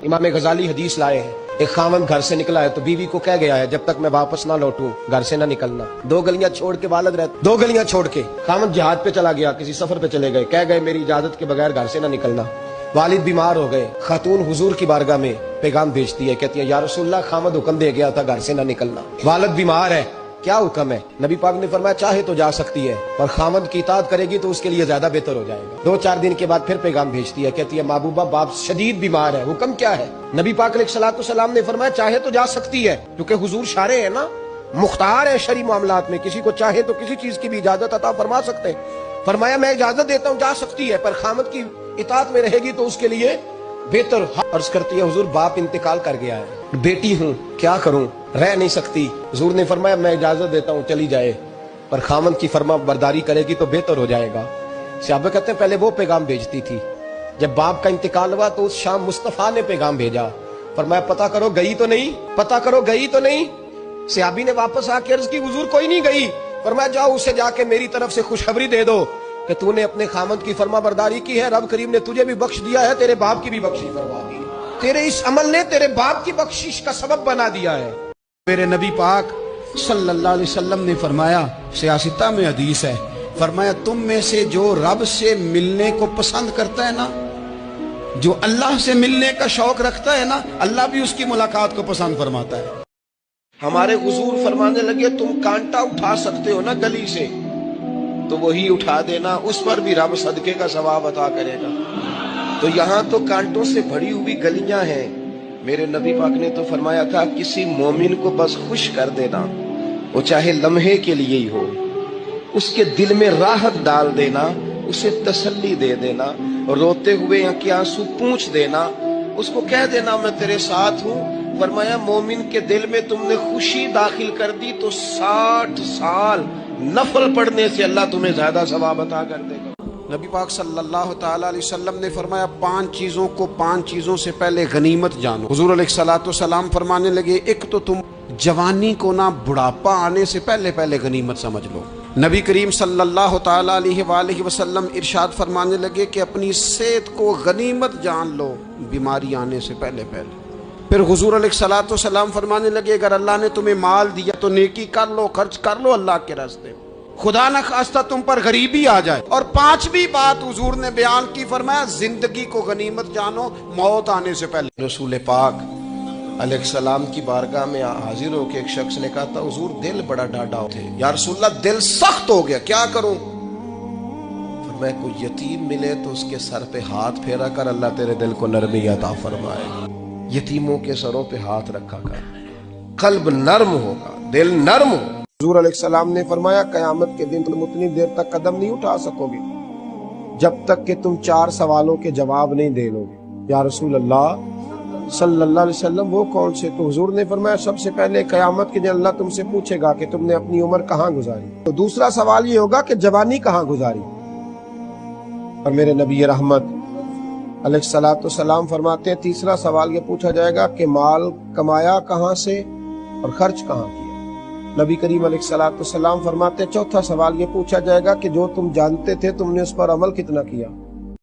امام غزالی حدیث لائے ہیں، ایک خاوند گھر سے نکلا ہے تو بیوی کو کہہ گیا ہے جب تک میں واپس نہ لوٹوں گھر سے نہ نکلنا۔ دو گلیاں چھوڑ کے والد رہتے، دو گلیاں چھوڑ کے خاوند جہاد پہ چلا گیا، کسی سفر پہ چلے گئے، کہہ گئے میری اجازت کے بغیر گھر سے نہ نکلنا۔ والد بیمار ہو گئے، خاتون حضور کی بارگاہ میں پیغام بھیجتی ہے، کہتی ہے یا رسول اللہ خاوند حکم دے گیا تھا گھر سے نہ نکلنا، والد بیمار ہے، کیا حکم ہے؟ نبی پاک نے فرمایا چاہے تو جا سکتی ہے اور خاوند کی اطاعت کرے گی تو اس کے لیے زیادہ بہتر ہو جائے گا۔ 2-4 دن کے بعد پھر پیغام بھیجتی ہے، کہتی ہے محبوبہ باپ شدید بیمار ہے، حکم کیا ہے؟ نبی پاک علیہ الصلوۃ والسلام نے فرمایا چاہے تو جا سکتی ہے، کیونکہ حضور شارع ہے نا، مختار ہے شرعی معاملات میں، کسی کو چاہے تو کسی چیز کی بھی اجازت عطا فرما سکتے ہیں۔ فرمایا میں اجازت دیتا ہوں جا سکتی ہے، پر خاوند کی اطاعت میں رہے گی تو اس کے لیے بہتر۔ عرض کرتی ہے حضور باپ انتقال کر گیا ہے، بیٹی ہوں کیا کروں، رہ نہیں سکتی۔ حضور نے فرمایا میں اجازت دیتا ہوں چلی جائے، پر خاوند کی فرما برداری کرے گی تو بہتر ہو جائے گا۔ صحابہ کہتے ہیں پہلے وہ پیغام بھیجتی تھی، جب باپ کا انتقال ہوا تو اس شام مصطفیٰ نے پیغام بھیجا، فرمایا پتہ کرو گئی تو نہیں، پتہ کرو گئی تو نہیں۔ صحابی نے واپس آ کے عرض کی حضور کوئی نہیں گئی۔ فرمایا جاؤ اسے جا کے میری طرف سے خوشخبری دے دو کہ تو نے اپنے خاوند کی فرما برداری کی ہے، رب کریم نے تجھے بھی بخش دیا ہے، تیرے باپ کی بھی بخشش فرما دی، تیرے اس عمل نے تیرے باپ کی بخشش کا سبب بنا دیا ہے۔ میرے نبی پاک صلی اللہ علیہ وسلم نے فرمایا، سیاستہ میں حدیث ہے، فرمایا تم میں سے جو رب سے ملنے کو پسند کرتا ہے نا، جو اللہ سے ملنے کا شوق رکھتا ہے نا، اللہ بھی اس کی ملاقات کو پسند فرماتا ہے۔ ہمارے حضور فرمانے لگے تم کانٹا اٹھا سکتے ہو نا گلی سے تو وہی اٹھا دینا، اس پر بھی رب صدقے کا ثواب عطا کرے گا۔ تو یہاں تو کانٹوں سے بھری ہوئی گلیاں ہیں، میرے نبی پاک نے تو فرمایا تھا کسی مومن کو بس خوش کر دینا، وہ چاہے لمحے کے لیے ہی ہو، اس کے دل میں راحت ڈال دینا، اسے تسلی دے دینا، روتے ہوئے آنکھیں آنسو پونچھ دینا، اس کو کہہ دینا میں تیرے ساتھ ہوں۔ فرمایا مومن کے دل میں تم نے خوشی داخل کر دی تو 60 سال نفل پڑھنے سے اللہ تمہیں زیادہ ثواب عطا کر دے گا۔ نبی پاک صلی اللہ تعالی علیہ وسلم نے فرمایا 5 چیزوں سے پہلے غنیمت جانو۔ حضور علیہ الصلوۃ والسلام فرمانے لگے ایک تو تم جوانی کو نہ بڑھاپا آنے سے پہلے غنیمت سمجھ لو۔ نبی کریم صلی اللہ تعالی علیہ وآلہ وسلم ارشاد فرمانے لگے کہ اپنی صحت کو غنیمت جان لو بیماری آنے سے پہلے۔ پھر حضور علیہ الصلوۃ والسلام فرمانے لگے اگر اللہ نے تمہیں مال دیا تو نیکی کر لو، خرچ کر لو اللہ کے راستے، خدا نہ خواستہ تم پر غریبی آ جائے۔ اور 5ویں بات حضور نے بیان کی، فرمایا زندگی کو غنیمت جانو موت آنے سے پہلے۔ رسول پاک علیہ السلام کی بارگاہ میں حاضر ہو کے ایک شخص نے کہا تھا حضور دل بڑا ڈاڈا تھے، یا رسول اللہ دل سخت ہو گیا کیا کروں؟ فرمایا کوئی یتیم ملے تو اس کے سر پہ ہاتھ پھیرا کر، اللہ تیرے دل کو نرمی عطا فرمائے۔ یتیموں کے سروں پہ ہاتھ رکھا کر، قلب نرم ہوگا، دل نرم ہوگا۔ حضور علیہ السلام نے فرمایا قیامت کے دن تم اتنی دیر تک قدم نہیں اٹھا سکو گے جب تک کہ تم 4 سوالوں کے جواب نہیں دے لو گے۔ یا رسول اللہ صلی اللہ علیہ وسلم وہ کون سے؟ تو حضور نے فرمایا سب سے پہلے قیامت کے دن اللہ تم سے پوچھے گا کہ تم نے اپنی عمر کہاں گزاری، تو دوسرا سوال یہ ہوگا کہ جوانی کہاں گزاری۔ اور میرے نبی رحمت علیہ الصلوۃ والسلام فرماتے ہیں تیسرا سوال یہ پوچھا جائے گا کہ مال کمایا کہاں سے اور خرچ کہاں کیا۔ نبی کریم علیہ الصلوۃ والسلام فرماتے ہیں چوتھا سوال یہ پوچھا جائے گا کہ جو تم جانتے تھے تم نے اس پر عمل کتنا کیا۔